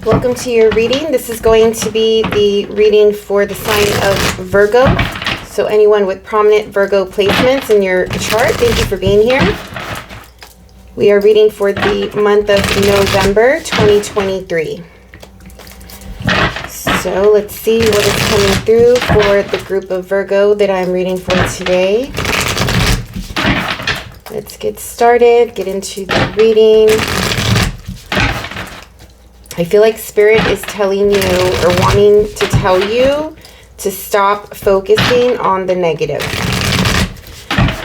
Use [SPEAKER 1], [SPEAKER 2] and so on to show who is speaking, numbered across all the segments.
[SPEAKER 1] Welcome to your reading. This is going to be the reading for the sign of Virgo. So anyone with prominent Virgo placements in your chart, thank you for being here. We are reading for the month of November 2023. So let's see what is coming through for the group of Virgo that I'm reading for today. Let's get started, get into the reading. I feel like Spirit is telling you or wanting to tell you to stop focusing on the negative.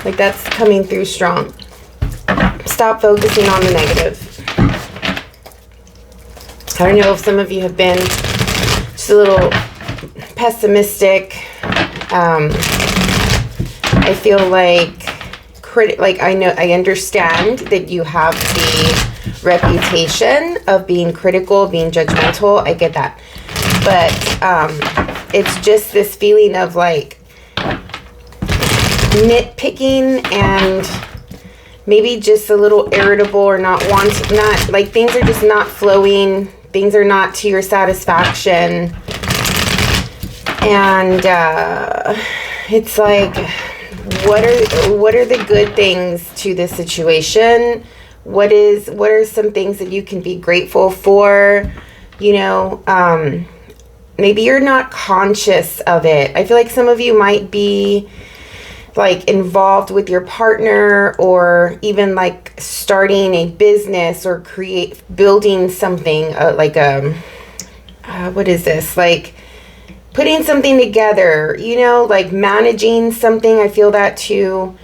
[SPEAKER 1] Like that's coming through strong. Stop focusing on the negative. I don't know if some of you have been just a little pessimistic. I feel like I understand that you have the reputation of being critical, being judgmental. I get that. But it's just this feeling of like nitpicking and maybe just a little irritable or not like things are just not flowing. Things are not to your satisfaction. And it's like, what are the good things to this situation? What are some things that you can be grateful for? You know, maybe you're not conscious of it. I feel like some of you might be like involved with your partner, or even like starting a business or building something what is this? Like putting something together, you know, like managing something. I feel that too.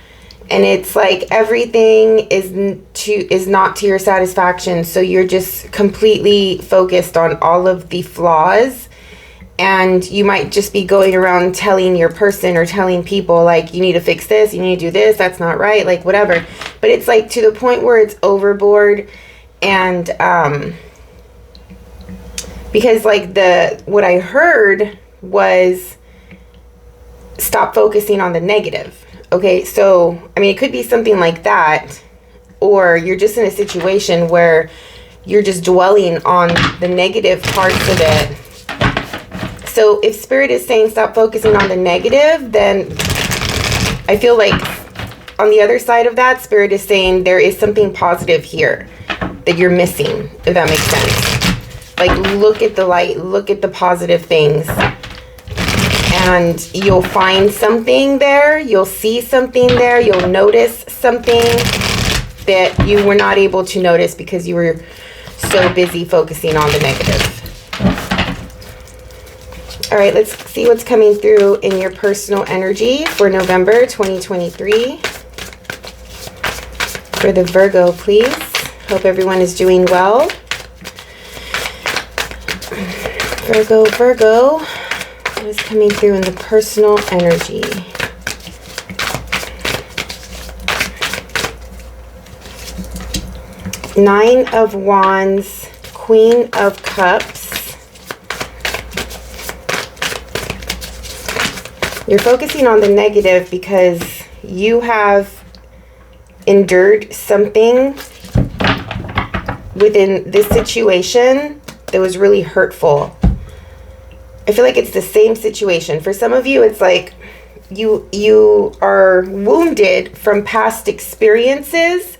[SPEAKER 1] And it's like everything is not to your satisfaction. So you're just completely focused on all of the flaws. And you might just be going around telling your person or telling people like, you need to fix this, you need to do this, that's not right, like whatever. But it's like to the point where it's overboard. And because like what I heard was stop focusing on the negative. Okay, so, I mean, it could be something like that, or you're just in a situation where you're just dwelling on the negative parts of it. So if Spirit is saying stop focusing on the negative, then I feel like on the other side of that, Spirit is saying there is something positive here that you're missing, if that makes sense. Like, look at the light, look at the positive things. And you'll find something there, you'll see something there, you'll notice something that you were not able to notice because you were so busy focusing on the negative. All right, let's see what's coming through in your personal energy for November 2023. For the Virgo, please. Hope everyone is doing well. Virgo. What is coming through in the personal energy? Nine of Wands, Queen of Cups. You're focusing on the negative because you have endured something within this situation that was really hurtful. I feel like it's the same situation. For some of you, it's like you are wounded from past experiences.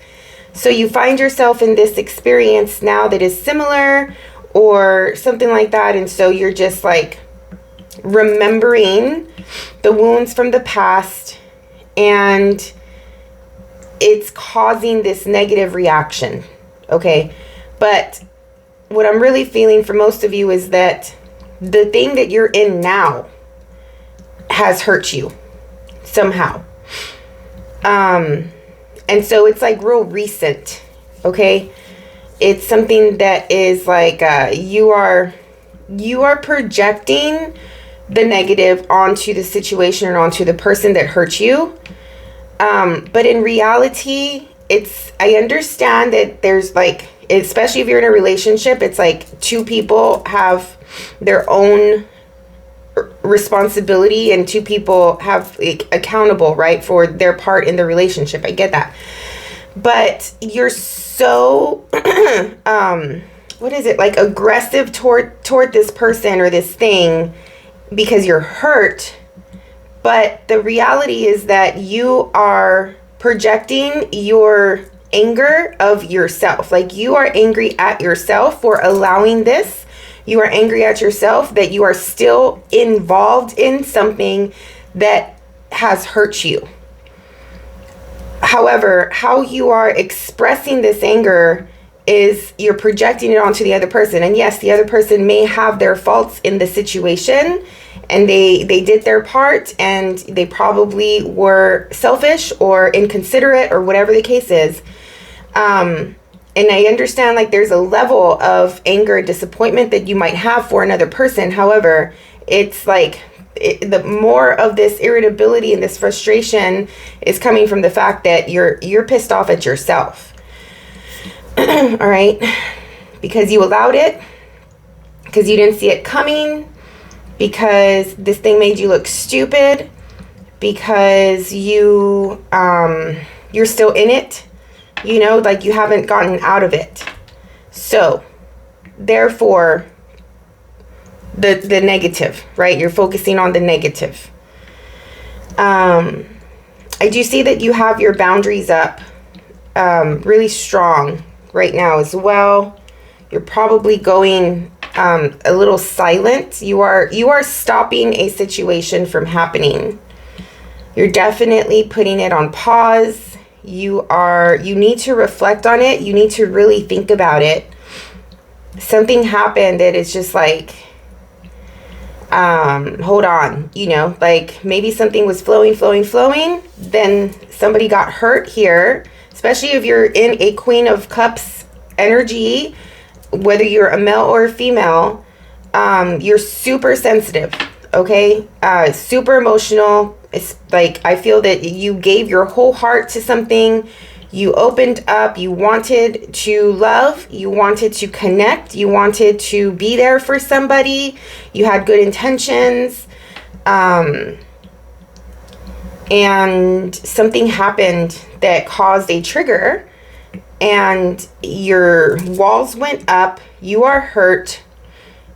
[SPEAKER 1] So you find yourself in this experience now that is similar or something like that. And so you're just like remembering the wounds from the past, and it's causing this negative reaction. Okay. But what I'm really feeling for most of you is that the thing that you're in now has hurt you somehow. And so it's like real recent. Okay. It's something that is like, you are projecting the negative onto the situation or onto the person that hurt you. But in reality, I understand that there's like, especially if you're in a relationship, it's like two people have their own responsibility and two people have accountable, right, for their part in the relationship. I get that. But you're so what is it, like aggressive toward this person or this thing because you're hurt. But the reality is that you are projecting your anger of yourself. Like, you are angry at yourself for allowing this. You are angry at yourself that you are still involved in something that has hurt you. However, how you are expressing this anger is you're projecting it onto the other person. And yes, the other person may have their faults in the situation, and they did their part, and they probably were selfish or inconsiderate or whatever the case is. And I understand, like, there's a level of anger and disappointment that you might have for another person. However, it's like the more of this irritability and this frustration is coming from the fact that you're pissed off at yourself. All right, because you allowed it, because you didn't see it coming, because this thing made you look stupid, because you're still in it, you know, like you haven't gotten out of it. So therefore, the negative, right? You're focusing on the negative. I do see that you have your boundaries up really strong right now as well. You're probably going a little silent. You are stopping a situation from happening. You're definitely putting it on pause. You need to reflect on it. You need to really think about it. Something happened that is just like, hold on, you know, like maybe something was flowing, then somebody got hurt here, especially if you're in a Queen of Cups energy, whether you're a male or a female. You're super sensitive, okay? Super emotional. It's like, I feel that you gave your whole heart to something. You opened up. You wanted to love. You wanted to connect. You wanted to be there for somebody. You had good intentions. And something happened that caused a trigger, and your walls went up. You are hurt.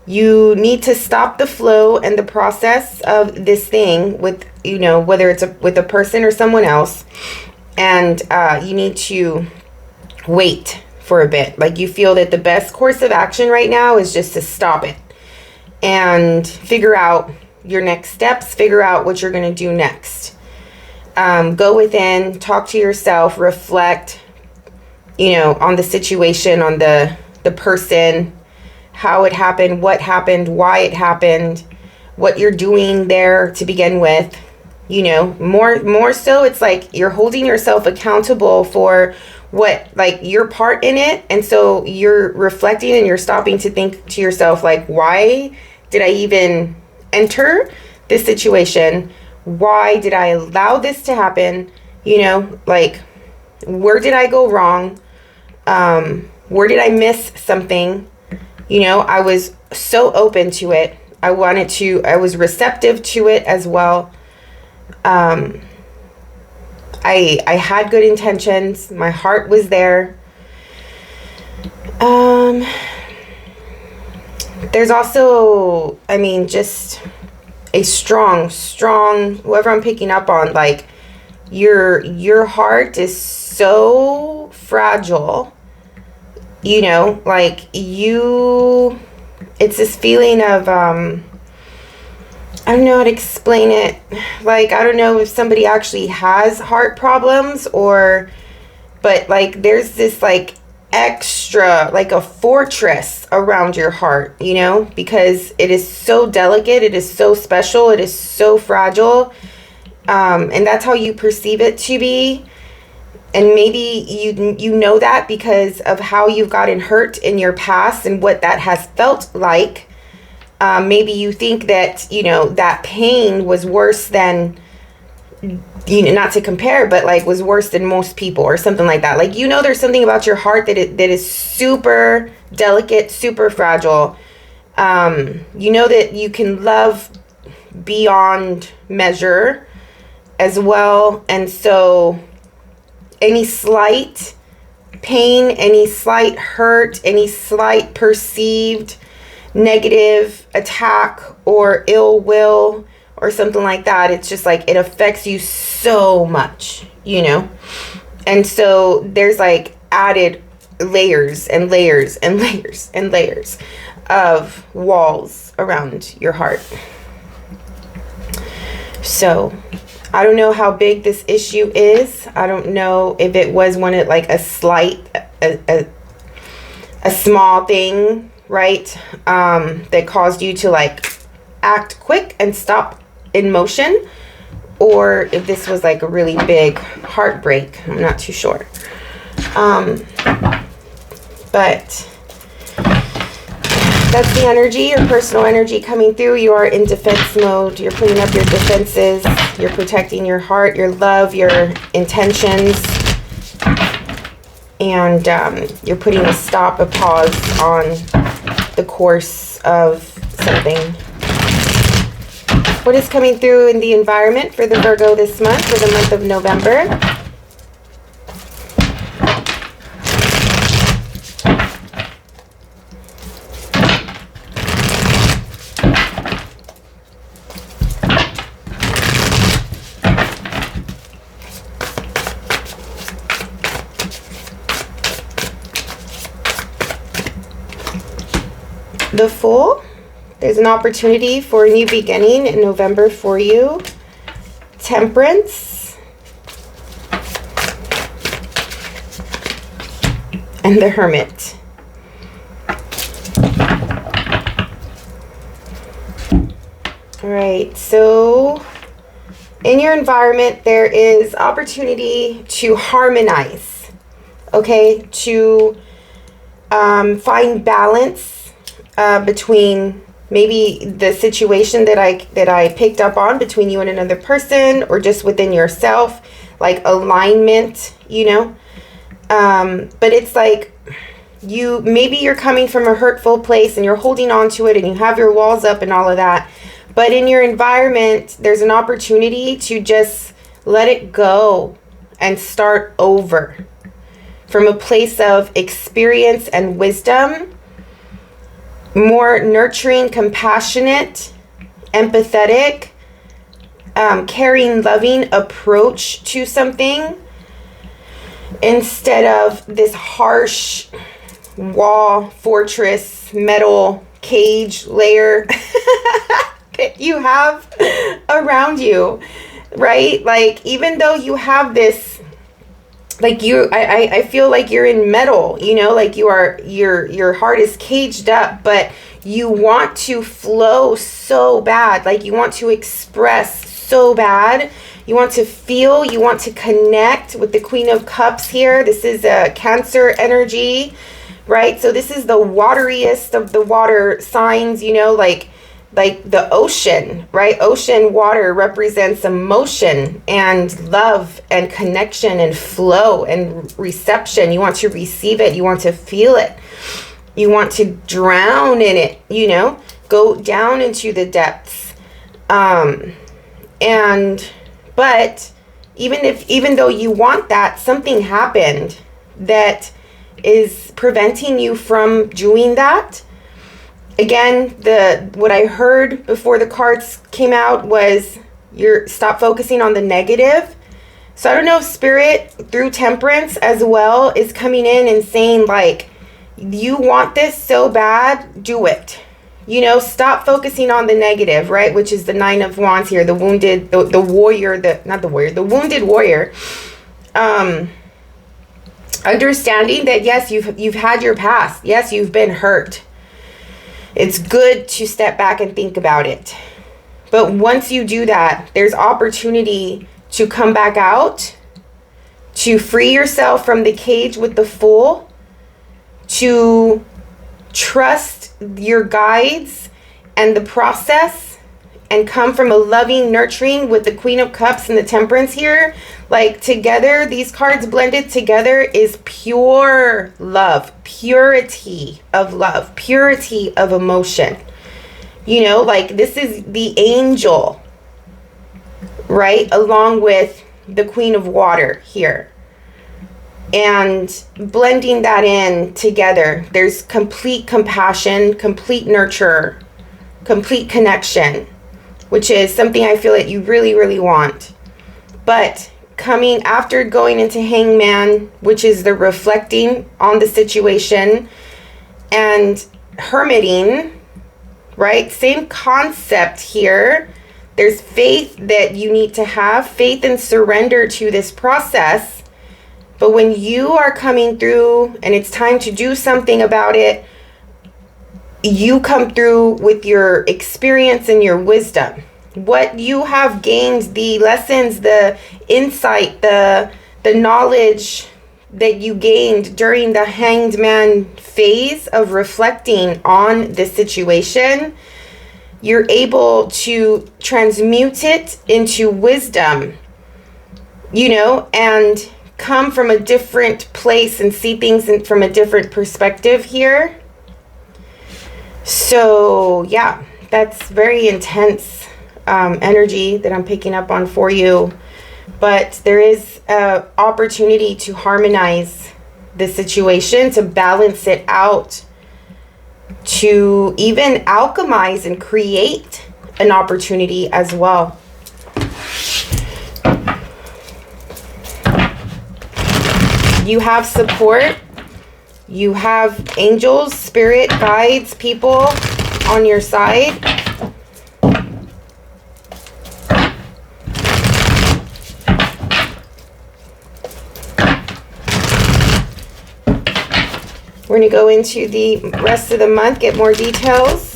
[SPEAKER 1] You need to stop the flow and the process of this thing with, you know, whether it's with a person or someone else. And you need to wait for a bit. Like, you feel that the best course of action right now is just to stop it and figure out your next steps, figure out what you're going to do next. Go within, talk to yourself, reflect, you know, on the situation, on the person, how it happened, what happened, why it happened, what you're doing there to begin with. You know, more so, it's like you're holding yourself accountable for what, like, your part in it. And so you're reflecting and you're stopping to think to yourself, like, why did I even enter this situation? Why did I allow this to happen? You know, like, where did I go wrong? Where did I miss something? You know, I was so open to it. I was receptive to it as well. I had good intentions. My heart was there. There's also, I mean, just a strong, whoever I'm picking up on, like, your heart is so fragile, you know, like, it's this feeling of, I don't know how to explain it. Like, I don't know if somebody actually has heart problems but like, there's this like extra, like a fortress around your heart, you know, because it is so delicate. It is so special. It is so fragile. And that's how you perceive it to be. And maybe you know that because of how you've gotten hurt in your past and what that has felt like. Maybe you think that, you know, that pain was worse than, you know, not to compare, but like was worse than most people or something like that. Like, you know, there's something about your heart that is super delicate, super fragile. You know that you can love beyond measure as well. And so any slight pain, any slight hurt, any slight perceived negative attack or ill will or something like that. It's just like it affects you so much, you know? And so there's like added layers and layers and layers and layers of walls around your heart. So I don't know how big this issue is. I don't know if it was one of like a small thing, right? That caused you to like act quick and stop in motion, or if this was like a really big heartbreak. I'm not too sure. But that's the energy, your personal energy coming through. You are in defense mode. You're putting up your defenses. You're protecting your heart, your love, your intentions. And you're putting a stop, a pause on the course of something. What is coming through in the environment for the Virgo this month, for the month of November? The Fool. There's an opportunity for a new beginning in November for you. Temperance. And the Hermit. All right, so in your environment, there is opportunity to harmonize, okay? To find balance between maybe the situation that I picked up on between you and another person, or just within yourself, like alignment, you know. But it's like maybe you're coming from a hurtful place and you're holding on to it and you have your walls up and all of that. But in your environment, there's an opportunity to just let it go and start over from a place of experience and wisdom. More nurturing, compassionate, empathetic, caring, loving approach to something, instead of this harsh wall, fortress, metal, cage layer that you have around you, right? Like, even though you have this, like I feel like you're in metal, you know, like your heart is caged up, but you want to flow so bad. Like, you want to express so bad. You want to feel, you want to connect with the Queen of Cups here. This is a Cancer energy, right? So this is the wateriest of the water signs, you know, like the ocean, right? Ocean water represents emotion and love and connection and flow and reception. You want to receive it. You want to feel it. You want to drown in it, you know, go down into the depths. But even though you want that, something happened that is preventing you from doing that. Again, what I heard before the cards came out was stop focusing on the negative. So I don't know if Spirit through Temperance as well is coming in and saying, like, you want this so bad, do it. You know, stop focusing on the negative, right? Which is the Nine of Wands here, the wounded, the warrior, the wounded warrior. Understanding that, yes, you've had your past. Yes, you've been hurt. It's good to step back and think about it. But once you do that, there's opportunity to come back out, to free yourself from the cage with the Fool, to trust your guides and the process, and come from a loving, nurturing with the Queen of Cups and the Temperance here. Like, together, these cards blended together is pure love, purity of love, purity of emotion. You know, like, this is the angel, right? Along with the Queen of Water here. and blending that in together. There's complete compassion, complete nurture, complete connection, which is something I feel that you really, really want. But coming after going into Hangman, which is the reflecting on the situation, and hermiting, right? Same concept here. There's faith that you need to have, faith and surrender to this process. But when you are coming through and it's time to do something about it, you come through with your experience and your wisdom. What you have gained, the lessons, the insight, the knowledge that you gained during the Hanged Man phase of reflecting on the situation, you're able to transmute it into wisdom, you know, and come from a different place and see things from a different perspective here. So yeah, that's very intense energy that I'm picking up on for you. But there is an opportunity to harmonize the situation, to balance it out, to even alchemize and create an opportunity as well. You have support. You have angels, spirit, guides, people on your side. We're going to go into the rest of the month, get more details,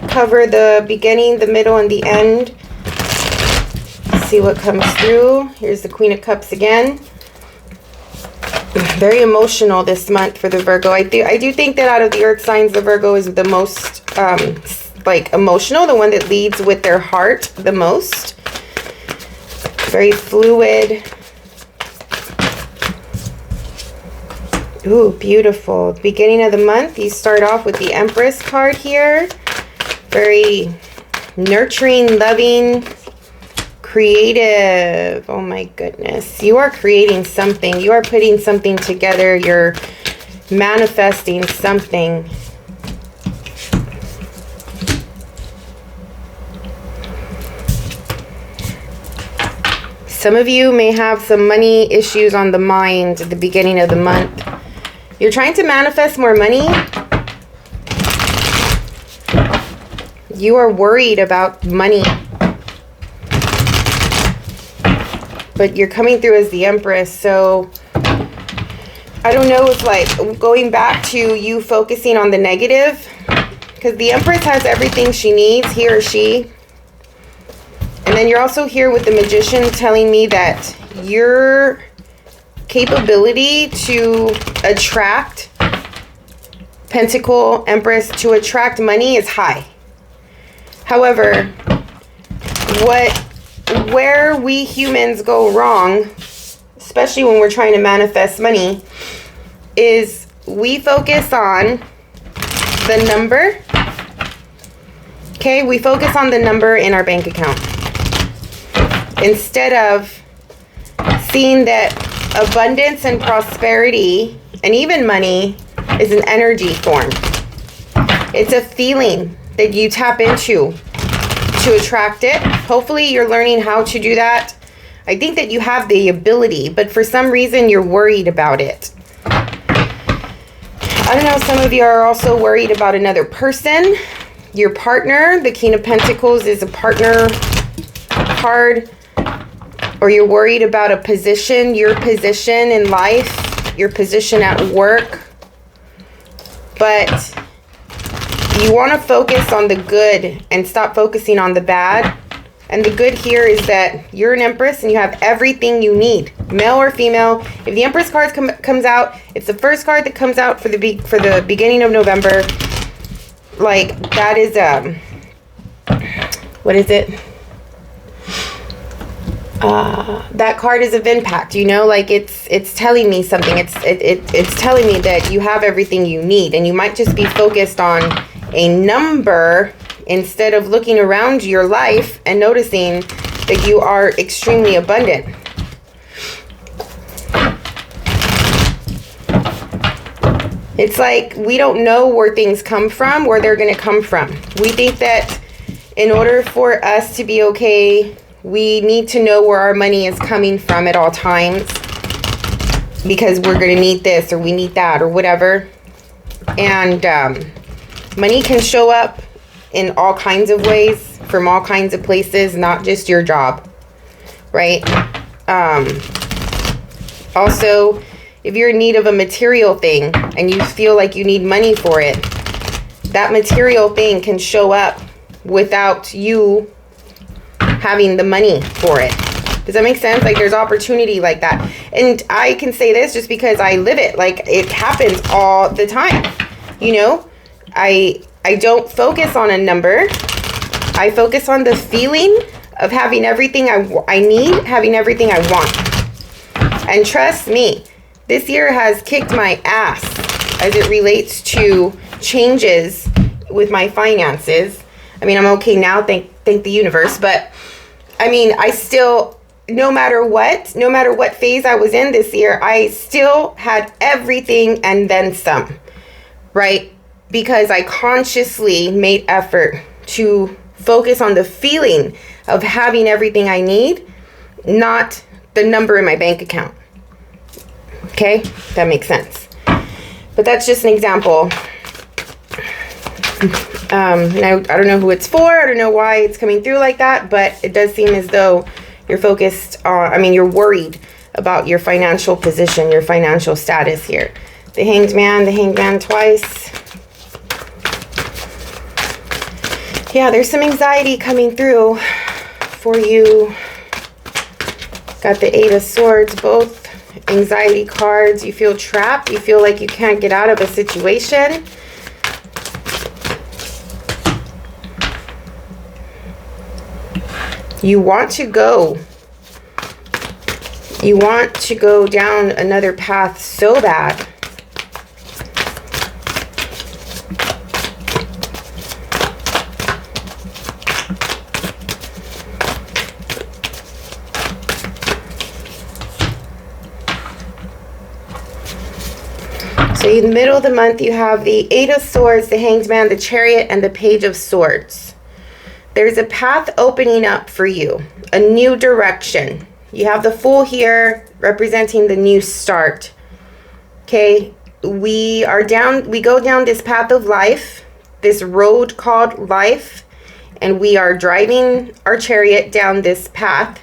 [SPEAKER 1] cover the beginning, the middle, and the end. See what comes through. Here's the Queen of Cups again. Very emotional this month for the Virgo. I do think that out of the earth signs, the Virgo is the most like emotional, the one that leads with their heart the most. Very fluid. Ooh, beautiful. Beginning of the month, you start off with the Empress card here. Very nurturing, loving, creative. Oh my goodness. You are creating something. You are putting something together. You're manifesting something. Some of you may have some money issues on the mind at the beginning of the month. You're trying to manifest more money. You are worried about money. But you're coming through as the Empress, so I don't know if like going back to you focusing on the negative, because the Empress has everything she needs, he or she. And then you're also here with the Magician telling me that your capability to attract Pentacle, Empress, to attract money is high. However, where we humans go wrong, especially when we're trying to manifest money, is we focus on the number. Okay, we focus on the number in our bank account instead of seeing that abundance and prosperity and even money is an energy form. It's a feeling that you tap into to attract it. Hopefully you're learning how to do that. I think that you have the ability, but for some reason you're worried about it. I don't know, some of you are also worried about another person, your partner. The King of Pentacles is a partner card. Or you're worried about a position, your position in life, your position at work. But you want to focus on the good and stop focusing on the bad. And the good here is that you're an Empress and you have everything you need, male or female. If the Empress card comes out, it's the first card that comes out for the beginning of November. Like that is what is it? That card is of impact, you know, like it's telling me something. It's telling me that you have everything you need, and you might just be focused on a number instead of looking around your life and noticing that you are extremely abundant. It's like we don't know where things come from, where they're going to come from. We think that in order for us to be okay, we need to know where our money is coming from at all times, because we're going to need this or we need that or whatever. And money can show up in all kinds of ways, from all kinds of places, not just your job, right? Also, if you're in need of a material thing and you feel like you need money for it, that material thing can show up without you having the money for it. Does that make sense? Like, there's opportunity like that. And I can say this just because I live it. Like, it happens all the time. You know, I don't focus on a number. I focus on the feeling of having everything I need, having everything I want. And trust me, this year has kicked my ass as it relates to changes with my finances. I mean, I'm okay now, thank the universe. But I mean, I still, no matter what phase I was in this year, I still had everything and then some, right? Because I consciously made effort to focus on the feeling of having everything I need, not the number in my bank account. Okay, that makes sense. But that's just an example. And I don't know who it's for. I don't know why it's coming through like that, but it does seem as though you're focused on, you're worried about your financial position, your financial status here. The Hanged Man twice. Yeah, there's some anxiety coming through for you. Got the Eight of Swords, both anxiety cards. You feel trapped. You feel like you can't get out of a situation. You want to go. You want to go down another path so bad. So in the middle of the month, you have the Eight of Swords, the Hanged Man, the Chariot, and the Page of Swords. There's a path opening up for you, a new direction. You have the Fool here representing the new start. Okay, we go down this path of life, this road called life, and we are driving our chariot down this path.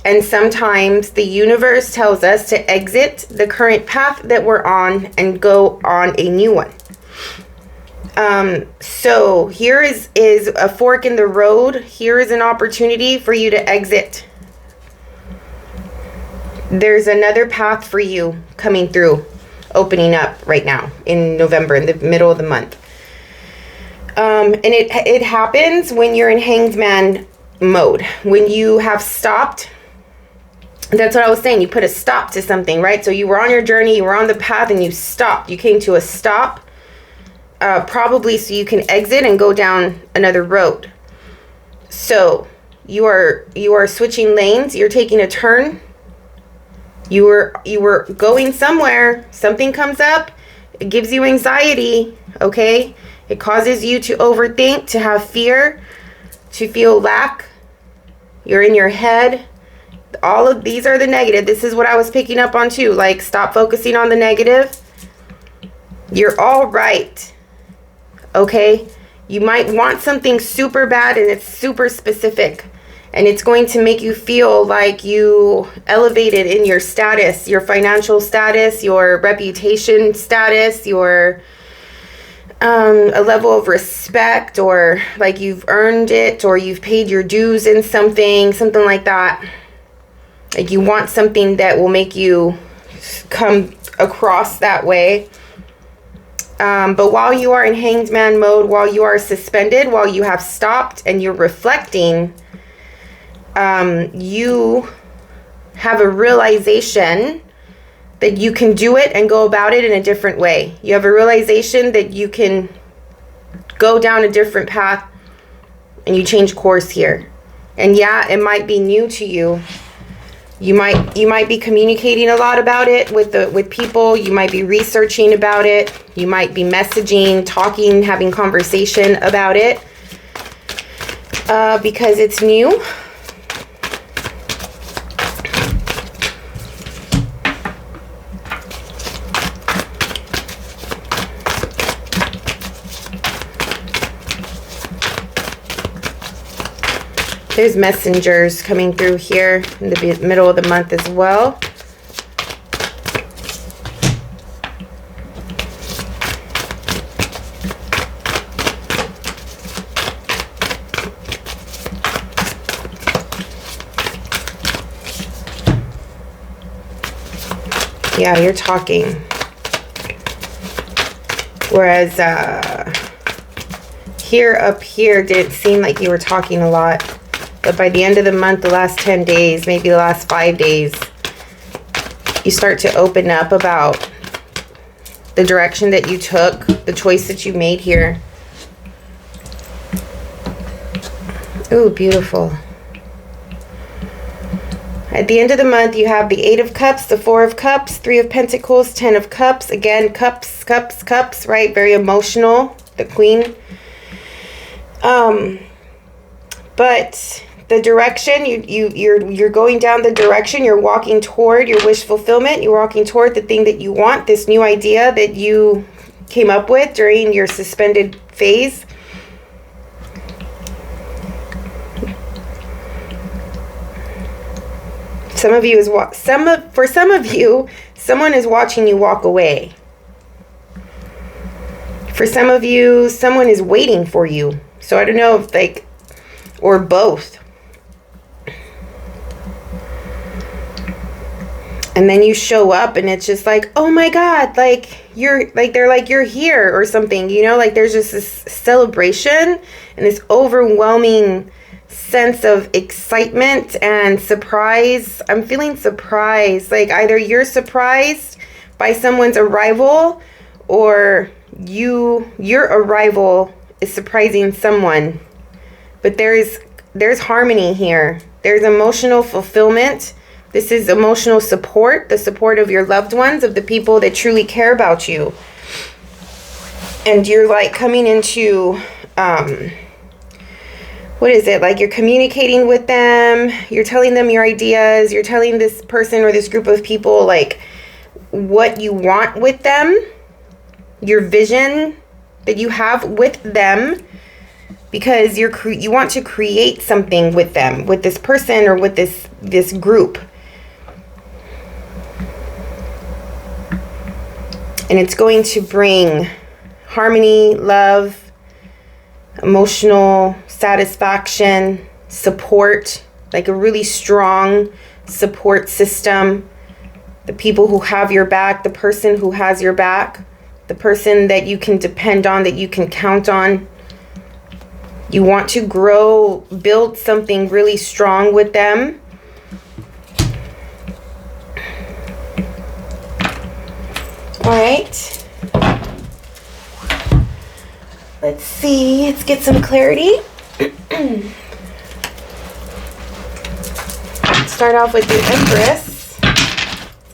[SPEAKER 1] And sometimes the universe tells us to exit the current path that we're on and go on a new one. So here is a fork in the road. Here is an opportunity for you to exit. There's another path for you coming through, opening up right now in November, in the middle of the month. And it happens when you're in Hanged Man mode, when you have stopped. That's what I was saying. You put a stop to something, right? So you were on your journey, you were on the path, and you stopped. You came to a stop, probably so you can exit and go down another road. So you are switching lanes. You're taking a turn. You were going somewhere. Something comes up. It gives you anxiety. Okay, it causes you to overthink, to have fear, to feel lack. You're in your head. All of these are the negative. This is what I was picking up on too. Like, stop focusing on the negative. You're all right. Okay? You might want something super bad and it's super specific. And it's going to make you feel like you elevated in your status, your financial status, your reputation status, your a level of respect, or like you've earned it, or you've paid your dues in something like that. Like you want something that will make you come across that way. But while you are in Hanged Man mode, while you are suspended, while you have stopped and you're reflecting, you have a realization that you can do it and go about it in a different way. You have a realization that you can go down a different path and you change course here. And yeah, it might be new to you. You might be communicating a lot about it with people. You might be researching about it. You might be messaging, talking, having conversation about it because it's new. There's messengers coming through here in the middle of the month as well. Yeah, you're talking. Whereas up here didn't seem like you were talking a lot. But by the end of the month, the last 10 days, maybe the last 5 days, you start to open up about the direction that you took, the choice that you made here. Ooh, beautiful. At the end of the month, you have the 8 of Cups, the 4 of Cups, 3 of Pentacles, 10 of Cups. Again, cups, cups, cups, right? Very emotional, the Queen. But the direction, you're going down the direction, you're walking toward your wish fulfillment, you're walking toward the thing that you want, this new idea that you came up with during your suspended phase. For some of you, someone is watching you walk away. For some of you, someone is waiting for you. So I don't know if or both. And then you show up and it's just like, oh my God, they're like, you're here or something, there's just this celebration and this overwhelming sense of excitement and surprise. I'm feeling surprised, like either you're surprised by someone's arrival or your arrival is surprising someone. But there's harmony here. There's emotional fulfillment. This is emotional support, the support of your loved ones, of the people that truly care about you. And you're like coming into, what is it? Like you're communicating with them. You're telling them your ideas. You're telling this person or this group of people like what you want with them, your vision that you have with them. Because you want to create something with them, with this person or with this group. And it's going to bring harmony, love, emotional satisfaction, support, like a really strong support system. The people who have your back, the person who has your back, the person that you can depend on, that you can count on. You want to grow, build something really strong with them. All right. Let's see. Let's get some clarity. Start off with the Empress.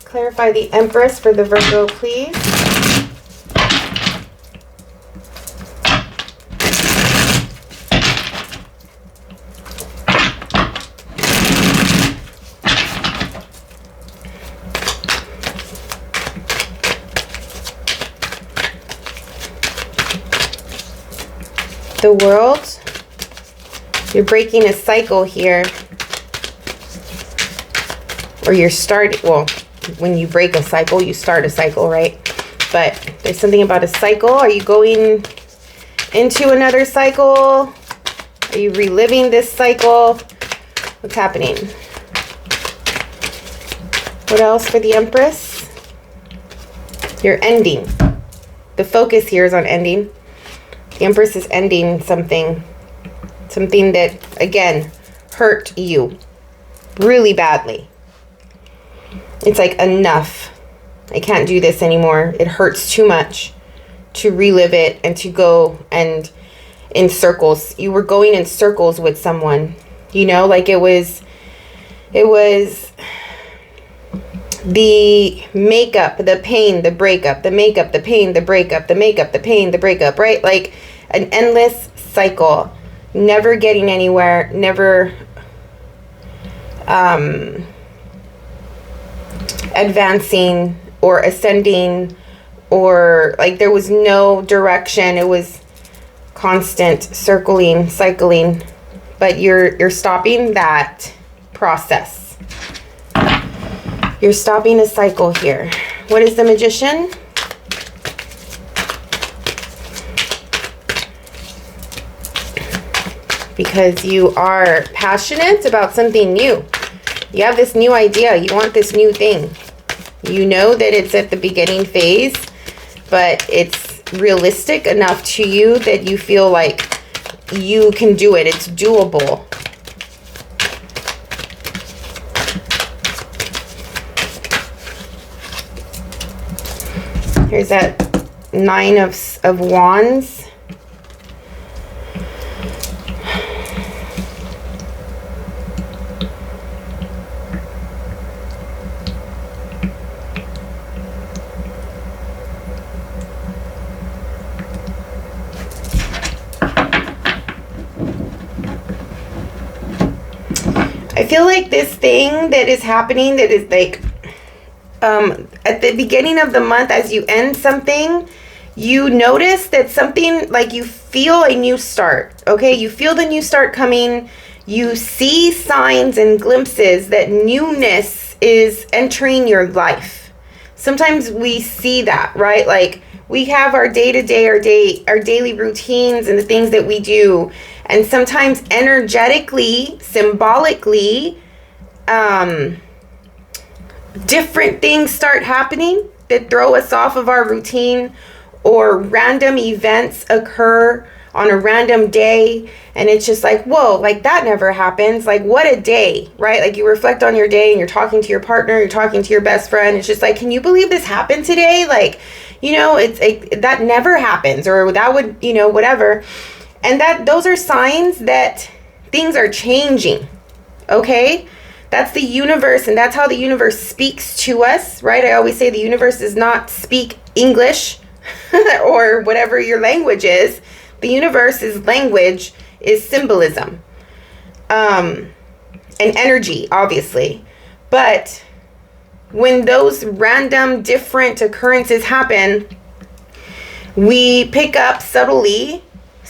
[SPEAKER 1] Clarify the Empress for the Virgo, please. The World. You're breaking a cycle here. Or you're starting, well, when you break a cycle, you start a cycle, right? But there's something about a cycle. Are you going into another cycle? Are you reliving this cycle? What's happening? What else for the Empress? You're ending. The focus here is on ending. The Empress is ending something that, again, hurt you really badly. It's like, enough. I can't do this anymore. It hurts too much to relive it and to go and in circles. You were going in circles with someone, like it was the makeup, the pain, the breakup, the makeup, the pain, the breakup, the makeup, the pain, the breakup, right? Like an endless cycle, never getting anywhere, never advancing or ascending, or like there was no direction. It was constant circling, cycling, but you're stopping that process. You're stopping a cycle here. What is the Magician? Because you are passionate about something new. You have this new idea. You want this new thing. You know that it's at the beginning phase, but it's realistic enough to you that you feel like you can do it. It's doable. Here's that Nine of Wands. I feel like this thing that is happening, that is like at the beginning of the month, as you end something, you notice that something, like you feel a new start, okay? You feel the new start coming. You see signs and glimpses that newness is entering your life. Sometimes we see that, right? Like we have our day-to-day, our daily routines and the things that we do. And sometimes energetically, symbolically, different things start happening that throw us off of our routine, or random events occur on a random day. And it's just like, whoa, like that never happens. Like what a day, right? Like you reflect on your day and you're talking to your partner, you're talking to your best friend. It's just like, can you believe this happened today? Like, you know, it's like, that never happens, or that would, you know, whatever. And that those are signs that things are changing. Okay? That's the universe, and that's how the universe speaks to us, right? I always say the universe does not speak English or whatever your language is. The universe's language is symbolism, and energy, obviously. But when those random different occurrences happen, we pick up subtly,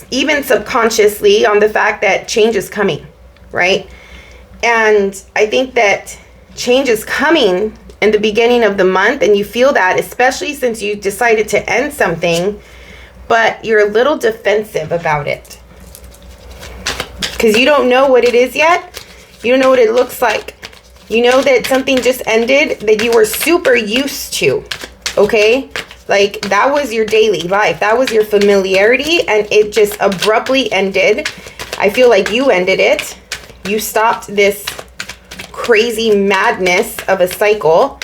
[SPEAKER 1] even subconsciously, on the fact that change is coming, right? And I think that change is coming in the beginning of the month, and you feel that, especially since you decided to end something, but you're a little defensive about it because you don't know what it is yet. You don't know what it looks like. You know that something just ended that you were super used to, okay? Like that was your daily life. That was your familiarity, and it just abruptly ended. I feel like you ended it. You stopped this crazy madness of a cycle.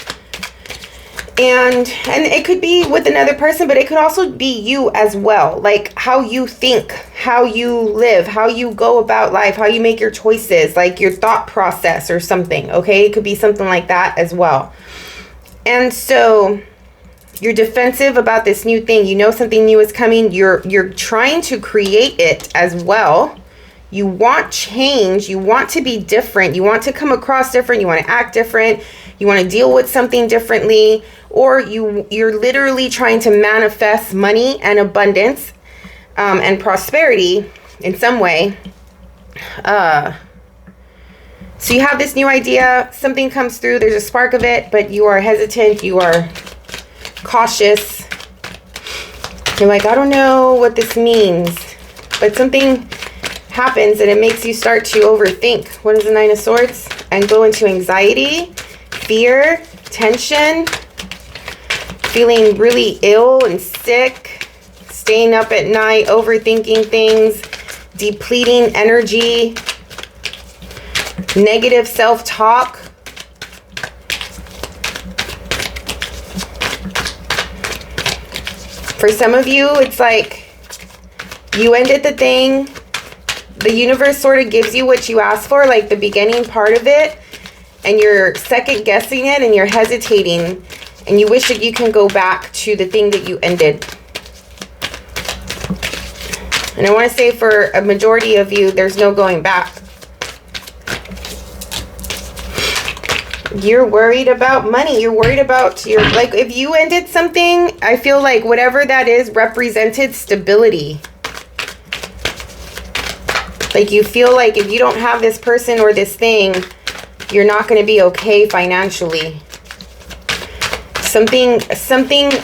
[SPEAKER 1] And it could be with another person, but it could also be you as well. Like how you think, how you live, how you go about life, how you make your choices, like your thought process or something, okay? It could be something like that as well. And so you're defensive about this new thing. You know something new is coming. You're trying to create it as well. You want change. You want to be different. You want to come across different. You want to act different. You want to deal with something differently. Or you're literally trying to manifest money and abundance and prosperity in some way. So you have this new idea. Something comes through. There's a spark of it, but you are hesitant. You are cautious. You're like, I don't know what this means. But something happens and it makes you start to overthink. What is the Nine of Swords? And go into anxiety, fear, tension, feeling really ill and sick, staying up at night, overthinking things, depleting energy, negative self-talk. For some of you, it's like you ended the thing. The universe sort of gives you what you asked for, like the beginning part of it. and you're second guessing it and you're hesitating and you wish that you can go back to the thing that you ended. And I want to say for a majority of you, there's no going back. You're worried about money. You're worried about your, like, if you ended something, I feel like whatever that is represented stability. Like, you feel like if you don't have this person or this thing, you're not going to be okay financially. Something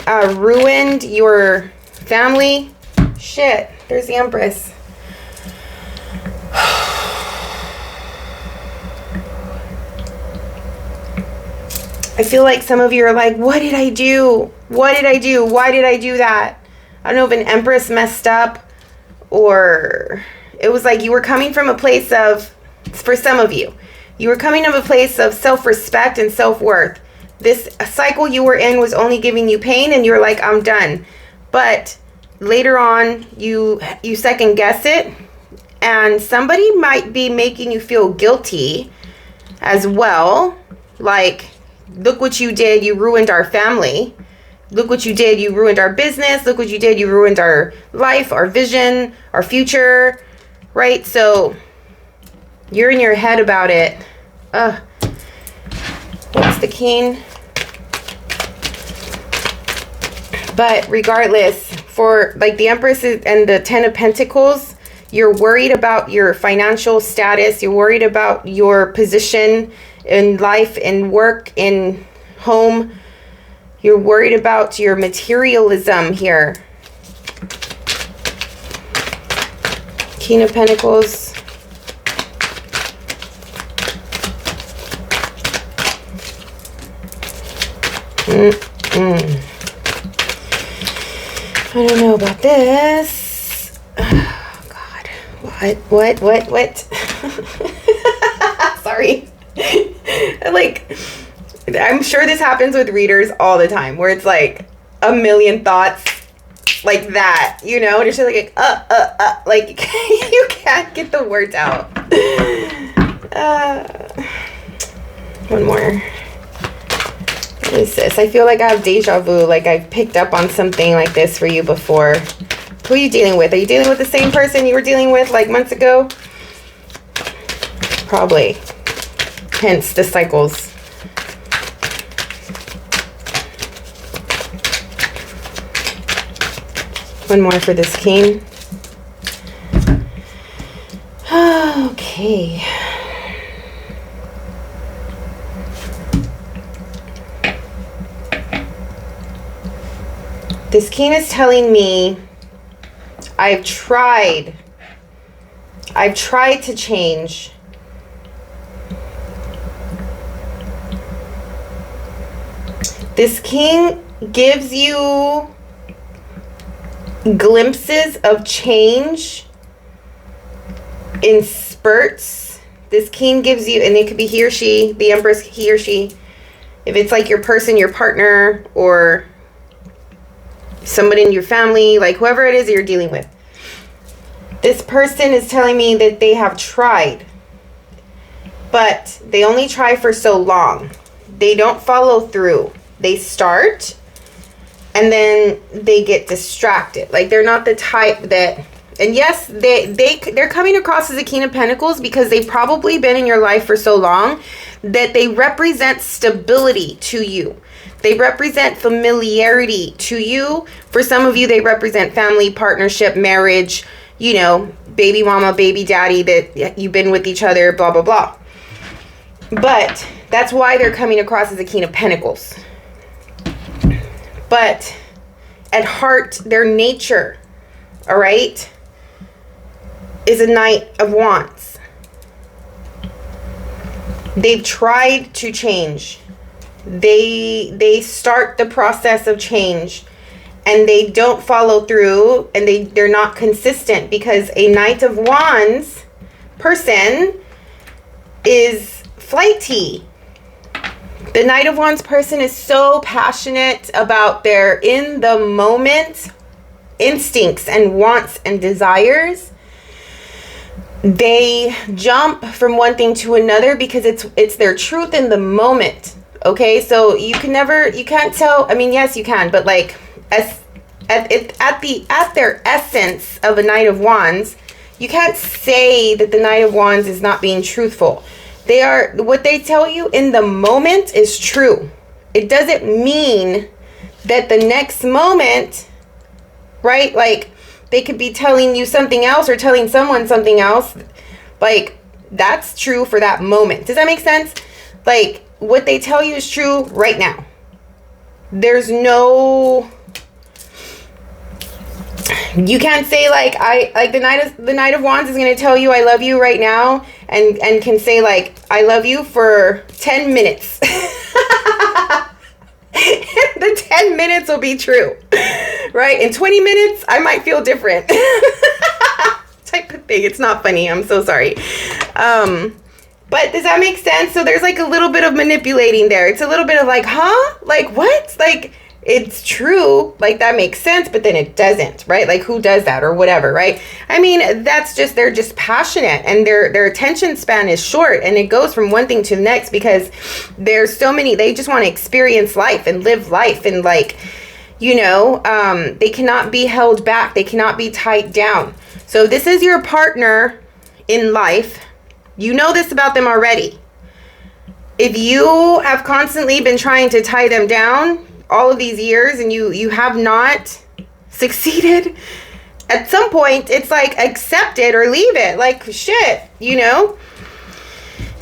[SPEAKER 1] ruined your family. Shit, there's the Empress. I feel like some of you are like, what did I do? What did I do? Why did I do that? I don't know if an Empress messed up, or it was like you were coming from a place of, for some of you, you were coming from a place of self-respect and self-worth. This cycle you were in was only giving you pain, and you're like, I'm done. But later on, you second guess it, and somebody might be making you feel guilty as well. Like, look what you did. You ruined our family. Look what you did. You ruined our business. Look what you did. You ruined our life, our vision, our future. Right? So you're in your head about it. What's the King? But regardless, for like the Empress and the Ten of Pentacles, you're worried about your financial status. You're worried about your position in life, in work, in home. You're worried about your materialism here. King of Pentacles. I don't know about this. Oh, God. What? Sorry. Like, I'm sure this happens with readers all the time, where it's like a million thoughts like that, you know, and it's just like you can't get the words out. One more. What is this? I feel like I have deja vu, like I've picked up on something like this for you before. Who are you dealing with? Are you dealing with the same person you were dealing with like months ago? Probably. Hence the cycles. One more for this King. Okay. This King is telling me, I've tried to change. This King gives you glimpses of change in spurts. This King gives you, and it could be he or she, the Empress, he or she. If it's like your person, your partner, or somebody in your family, like whoever it is that you're dealing with. This person is telling me that they have tried, but they only try for so long. They don't follow through. They start and then they get distracted. Like, they're not the type that, and yes, they're coming across as a King of Pentacles because they've probably been in your life for so long that they represent stability to you. They represent familiarity to you. For some of you, they represent family, partnership, marriage, you know, baby mama, baby daddy, that you've been with each other, blah, blah, blah. But that's why they're coming across as a King of Pentacles. But at heart, their nature, all right, is a Knight of Wands. They've tried to change. They start the process of change and they don't follow through, and they're not consistent, because a Knight of Wands person is flighty. The Knight of Wands person is so passionate about their in the moment instincts and wants and desires, they jump from one thing to another because it's their truth in the moment. Okay, so you can't tell. I mean, yes, you can, but like at their essence of a Knight of Wands, you can't say that the Knight of Wands is not being truthful. What they tell you in the moment is true. It doesn't mean that the next moment, right? Like, they could be telling you something else or telling someone something else. Like, that's true for that moment. Does that make sense? Like, what they tell you is true right now. There's no... You can't say like the Knight of Wands is going to tell you I love you right now and can say like I love you for 10 minutes. The 10 minutes will be true, right? In 20 minutes, I might feel different. Type of thing. It's not funny. I'm so sorry. But does that make sense? So there's like a little bit of manipulating there. It's a little bit of like, huh? Like what? Like, it's true, like that makes sense, but then it doesn't, right? Like, who does that or whatever, right? I mean, they're just passionate, and their attention span is short, and it goes from one thing to the next because there's so many, they just want to experience life and live life, and like, you know, they cannot be held back. They cannot be tied down. So this is your partner in life. You know this about them already. If you have constantly been trying to tie them down all of these years and you have not succeeded, at some point it's like accept it or leave it. Like shit, you know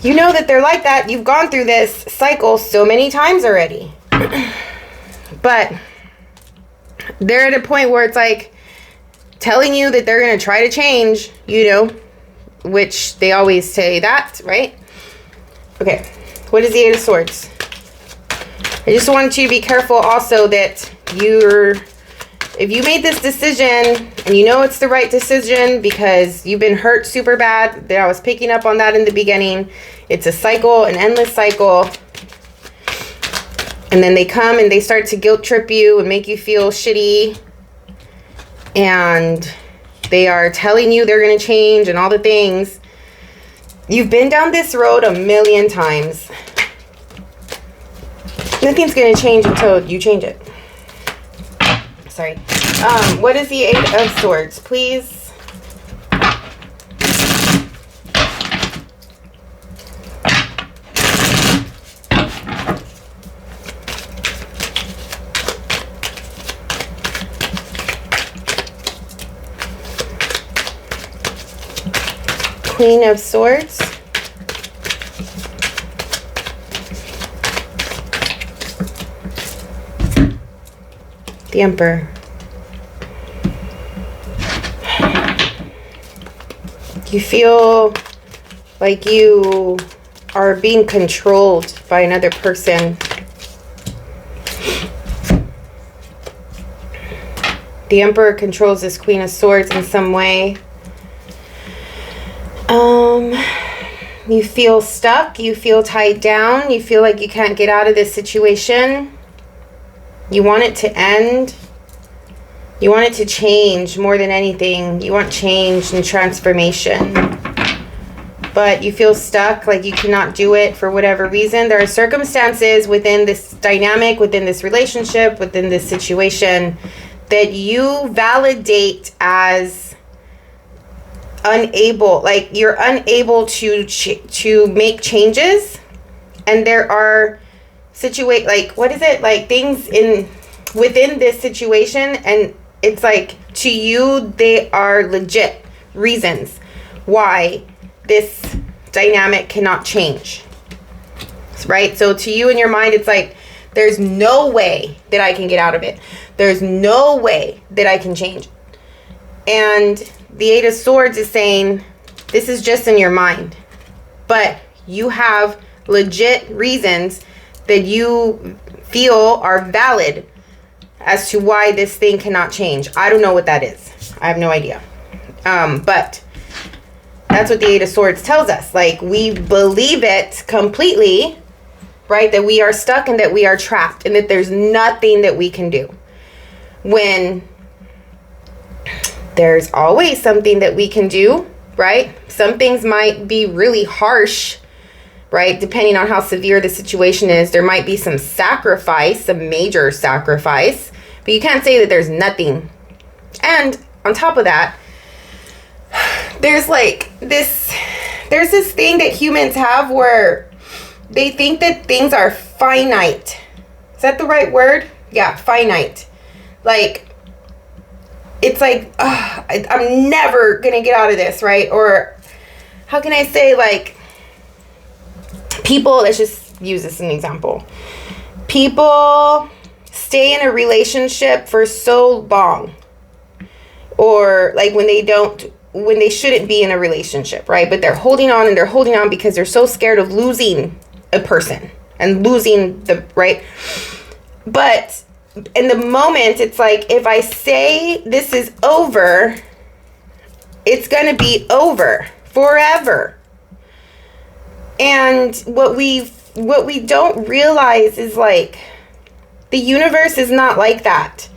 [SPEAKER 1] that they're like that. You've gone through this cycle so many times already. But they're at a point where it's like telling you that they're going to try to change, you know, which they always say that, right? Okay, what is the Eight of Swords? I just want you to be careful also that if you made this decision and you know it's the right decision because you've been hurt super bad, that I was picking up on that in the beginning. It's a cycle, an endless cycle. And then they come and they start to guilt trip you and make you feel shitty. And they are telling you they're going to change and all the things. You've been down this road a million times. Nothing's going to change until you change it. Sorry. What is the Eight of Swords, please? Queen of Swords. The Emperor. You feel like you are being controlled by another person. The Emperor controls this Queen of Swords in some way. You feel stuck. You feel tied down. You feel like you can't get out of this situation. You want it to end. You want it to change more than anything. You want change and transformation. But you feel stuck, like you cannot do it for whatever reason. There are circumstances within this dynamic, within this relationship, within this situation that you validate as unable, like you're unable to make changes. And there are things within this situation, and it's like to you they are legit reasons why this dynamic cannot change, right? So to you in your mind it's like there's no way that I can get out of it. There's no way that I can change it. And the Eight of Swords is saying this is just in your mind, but you have legit reasons that you feel are valid as to why this thing cannot change. I don't know what that is. I have no idea. But that's what the Eight of Swords tells us. Like, we believe it completely, right? That we are stuck and that we are trapped and that there's nothing that we can do. When there's always something that we can do. right? Some things might be really harsh, right? Depending on how severe the situation is, there might be some sacrifice, some major sacrifice, but you can't say that there's nothing. And on top of that, there's this thing that humans have where they think that things are finite. Is that the right word? Yeah, finite. Like, it's like, I'm never gonna get out of this, right? Or how can I say, like, people, let's just use this as an example. People stay in a relationship for so long, or like when they shouldn't be in a relationship, right? But they're holding on and they're holding on because they're so scared of losing a person and losing the, right? But in the moment, it's like, if I say this is over, it's going to be over forever. And what we don't realize is, like, the universe is not like that.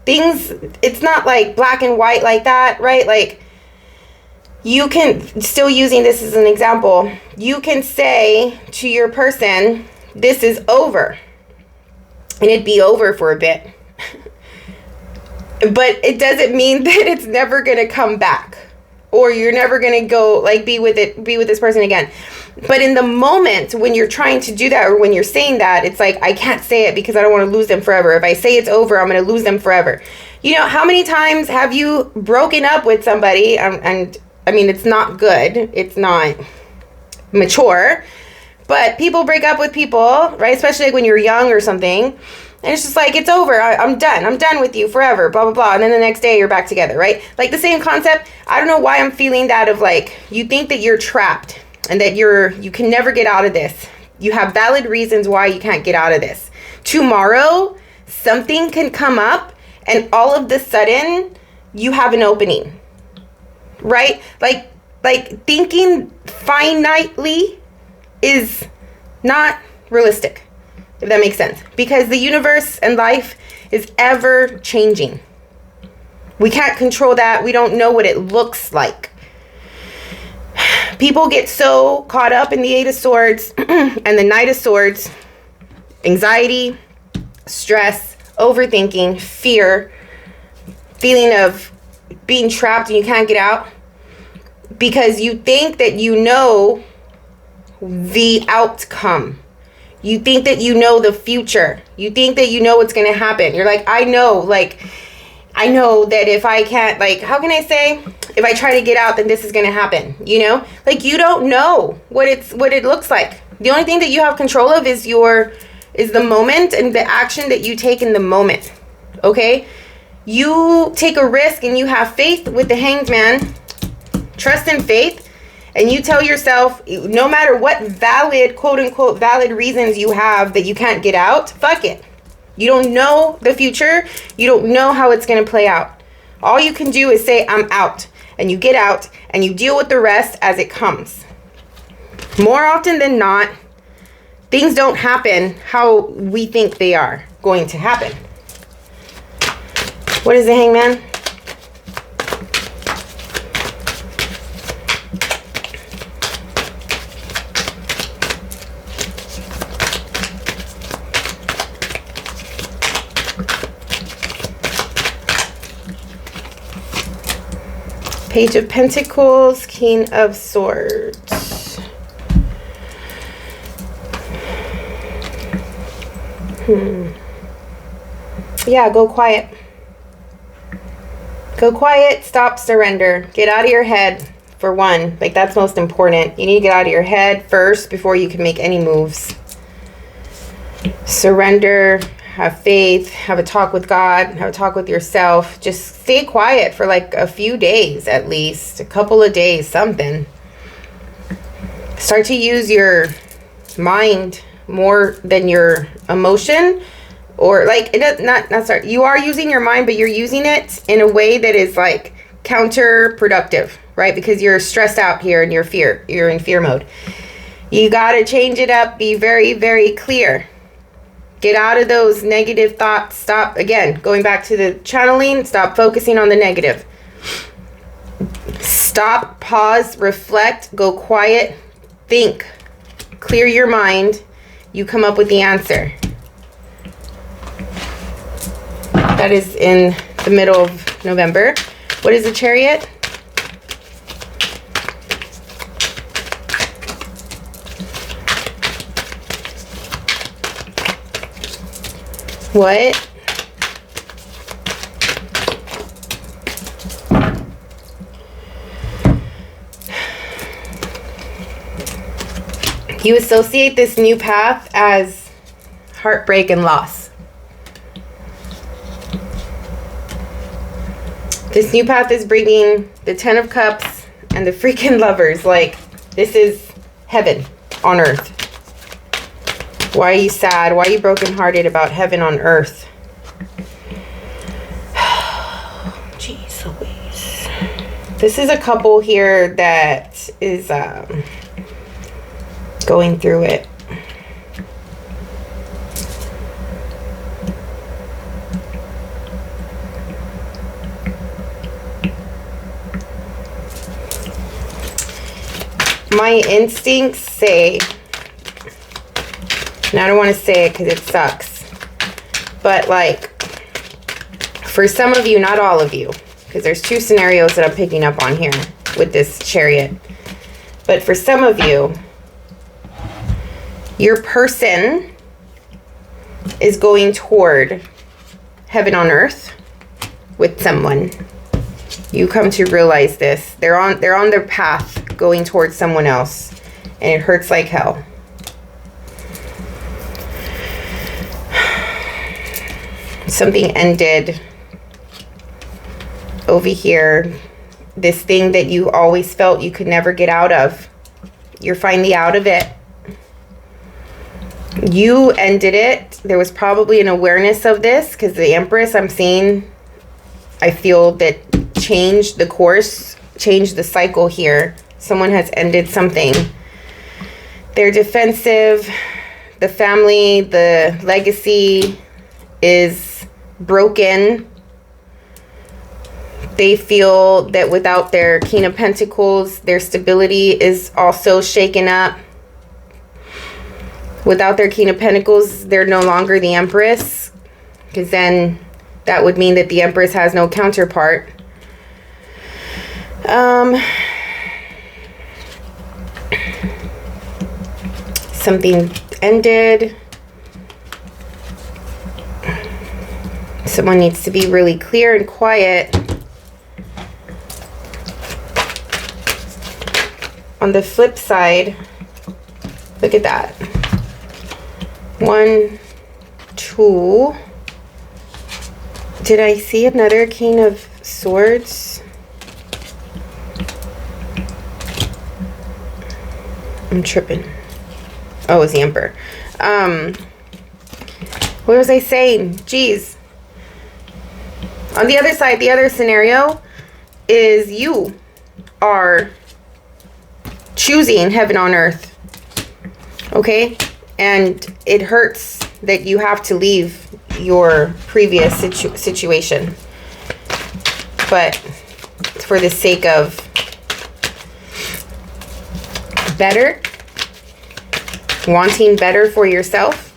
[SPEAKER 1] It's not like black and white like that, right? Like, you can, still using this as an example, you can say to your person, this is over. And it'd be over for a bit. But it doesn't mean that it's never going to come back. Or you're never going to go, like, be with this person again. But in the moment when you're trying to do that, or when you're saying that, it's like, I can't say it because I don't want to lose them forever. If I say it's over, I'm going to lose them forever. You know, how many times have you broken up with somebody? And I mean, it's not good. It's not mature. But people break up with people, right? Especially like when you're young or something. And it's just like, it's over. I'm done. I'm done with you forever, blah, blah, blah. And then the next day you're back together, right? Like the same concept. I don't know why I'm feeling that of, like, you think that you're trapped and that you can never get out of this. You have valid reasons why you can't get out of this. Tomorrow, something can come up and all of the sudden you have an opening, right? Like thinking finitely is not realistic, if that makes sense, because the universe and life is ever changing. We can't control that. We don't know what it looks like. People get so caught up in the Eight of Swords and the Knight of Swords, anxiety, stress, overthinking, fear, feeling of being trapped and you can't get out, because you think that you know the outcome. You think that you know the future. You think that you know what's going to happen. You're like, I know that if I can't, like, how can I say, if I try to get out, then this is going to happen, you know? Like, you don't know what it looks like. The only thing that you have control of is the moment and the action that you take in the moment. Okay? You take a risk and you have faith with the Hanged Man, trust and faith. And you tell yourself, no matter what valid, quote unquote, valid reasons you have that you can't get out, fuck it. You don't know the future. You don't know how it's going to play out. All you can do is say, I'm out. And you get out and you deal with the rest as it comes. More often than not, things don't happen how we think they are going to happen. What is the Hangman? Page of Pentacles, King of Swords. Yeah, go quiet. Go quiet, stop, surrender. Get out of your head, for one. Like, that's most important. You need to get out of your head first before you can make any moves. Surrender. Have faith, have a talk with God, have a talk with yourself. Just stay quiet for like a few days, at least a couple of days, something. Start to use your mind more than your emotion, or like, not start. You are using your mind, but you're using it in a way that is like counterproductive, right? Because you're stressed out here and you're in fear mode. You got to change it up. Be very, very clear. Get out of those negative thoughts. Stop, again, going back to the channeling, stop focusing on the negative. Stop stop, pause, reflect, go quiet, think, clear your mind. You come up with the answer. That is in the middle of November. What is the Chariot? What? You associate this new path as heartbreak and loss. This new path is bringing the 10 of Cups and the freaking Lovers. Like, this is heaven on earth. Why are you sad? Why are you brokenhearted about heaven on earth? Jeez Louise. This is a couple here that is going through it. My instincts say, and I don't want to say it because it sucks, but like, for some of you, not all of you, because there's two scenarios that I'm picking up on here with this Chariot, but for some of you, your person is going toward heaven on earth with someone. You come to realize this. They're on their path going towards someone else, and it hurts like hell. Something ended over here. This thing that you always felt you could never get out of. You're finally out of it. You ended it. There was probably an awareness of this because the Empress I'm seeing, I feel that changed the course, changed the cycle here. Someone has ended something. They're defensive. The family, the legacy is broken. They feel that without their King of Pentacles, their stability is also shaken up. Without their King of Pentacles, they're no longer the Empress, because then that would mean that the Empress has no counterpart. Something ended. Someone needs to be really clear and quiet. On the flip side, look at that. 1, 2. Did I see another King of Swords? I'm tripping. Oh, it was the Emperor. What was I saying? Jeez. On the other side, the other scenario is you are choosing heaven on earth. Okay? And it hurts that you have to leave your previous situation. But for the sake of better, wanting better for yourself,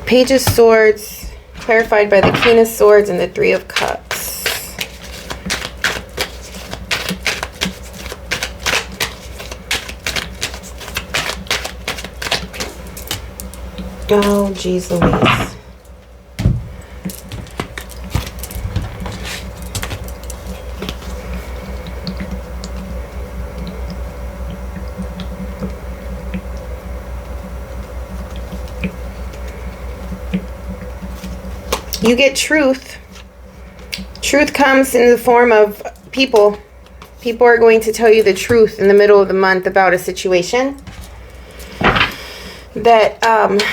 [SPEAKER 1] Page of Swords, clarified by the King of Swords and the 3 of Cups. Oh, geez Louise. You get truth. Truth comes in the form of people. People are going to tell you the truth in the middle of the month about a situation that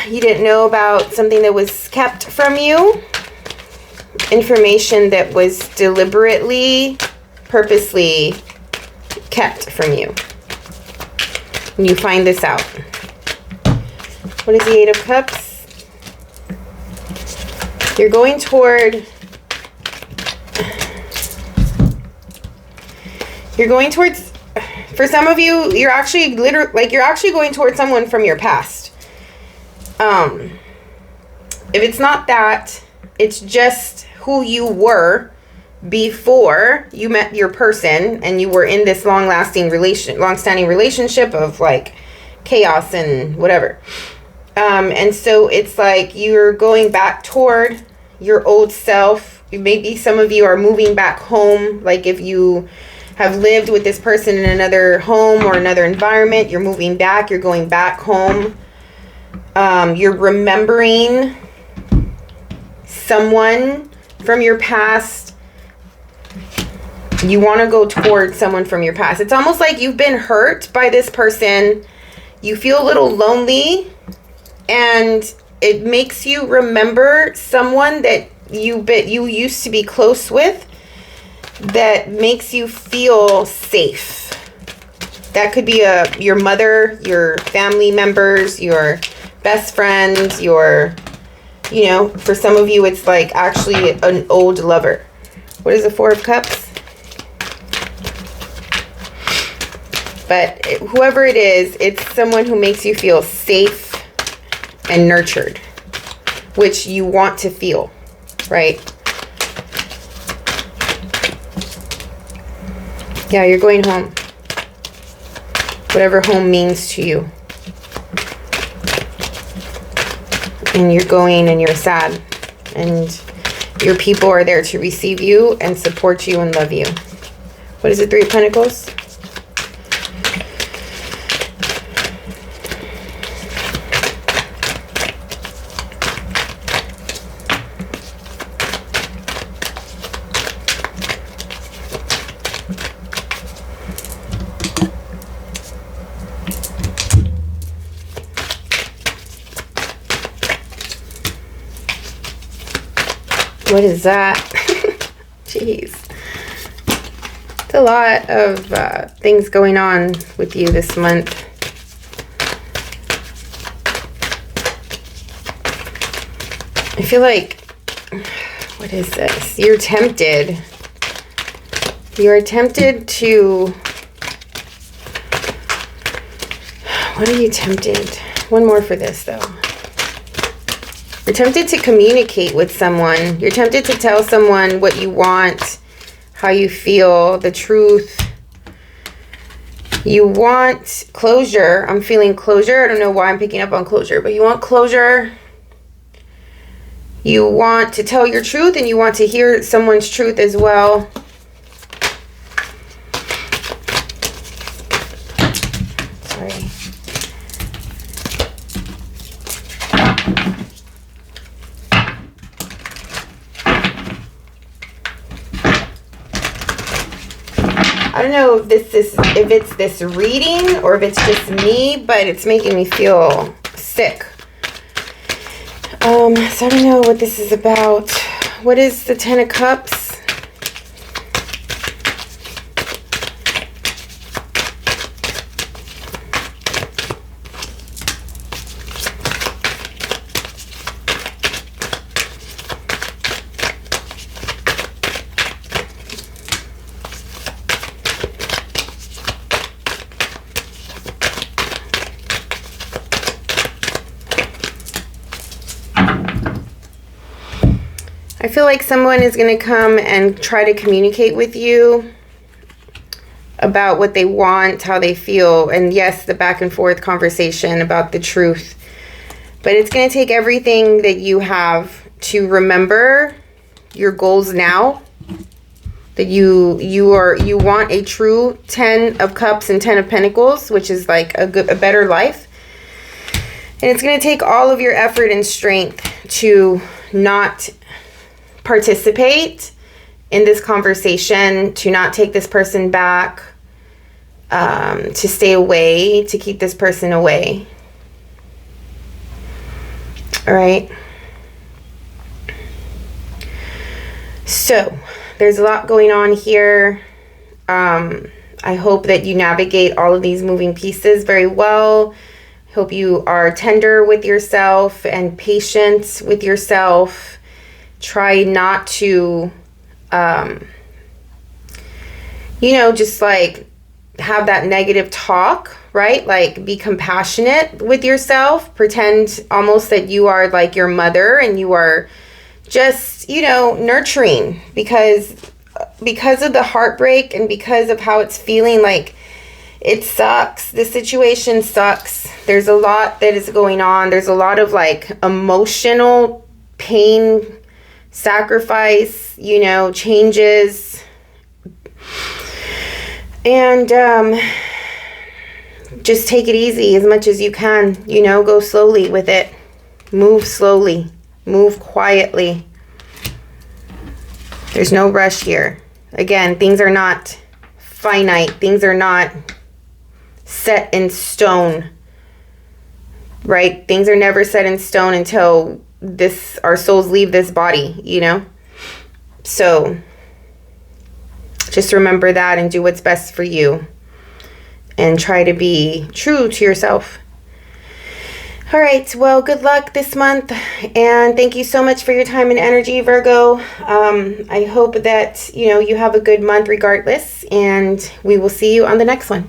[SPEAKER 1] you didn't know about, something that was kept from you, information that was deliberately, purposely kept from you. And you find this out. What is the Eight of Cups? You're going toward... You're going towards... For some of you, you're actually you're actually going towards someone from your past. If it's not that, it's just who you were before you met your person and you were in this long-standing relationship of like chaos and whatever. And so it's like you're going back toward your old self. Maybe some of you are moving back home. Like if you have lived with this person in another home or another environment, you're moving back, you're going back home. You're remembering someone from your past. You want to go towards someone from your past. It's almost like you've been hurt by this person. You feel a little lonely, and it makes you remember someone that you used to be close with, that makes you feel safe. That could be your mother, your family members, your best friends, for some of you, it's like actually an old lover. What is the Four of Cups? But whoever it is, it's someone who makes you feel safe and nurtured, which you want to feel, right? Yeah, you're going home. Whatever home means to you. And you're going and you're sad. And your people are there to receive you and support you and love you. What is the Three of Pentacles? What is that? Jeez. It's a lot of things going on with you this month. I feel like, what is this? You're tempted. You're tempted to... What are you tempted? One more for this, though. You're tempted to communicate with someone. You're tempted to tell someone what you want, how you feel, the truth. You want closure. I'm feeling closure. I don't know why I'm picking up on closure, but you want closure. You want to tell your truth, and you want to hear someone's truth as well. Sorry. I don't know if it's this reading or if it's just me, but it's making me feel sick. So I don't know what this is about. What is the Ten of Cups? I feel like someone is going to come and try to communicate with you about what they want, how they feel, and yes, the back and forth conversation about the truth. But it's going to take everything that you have to remember your goals now. That you want a true 10 of Cups and 10 of Pentacles, which is like a better life. And it's going to take all of your effort and strength to not participate in this conversation, to not take this person back, to stay away, to keep this person away. All right. So there's a lot going on here. I hope that you navigate all of these moving pieces very well. Hope you are tender with yourself and patient with yourself. Try not to, just like have that negative talk, right? Like be compassionate with yourself. Pretend almost that you are like your mother and you are just, nurturing because of the heartbreak and because of how it's feeling. Like, it sucks. The situation sucks. There's a lot that is going on. There's a lot of like emotional pain, sacrifice, changes. And just take it easy as much as you can. Go slowly with it. Move slowly. Move quietly. There's no rush here. Again, things are not finite. Things are not set in stone, right? Things are never set in stone until our souls leave this body, So just remember that and do what's best for you and try to be true to yourself. All right, well, good luck this month, and thank you so much for your time and energy, Virgo. I hope that, you have a good month regardless, and we will see you on the next one.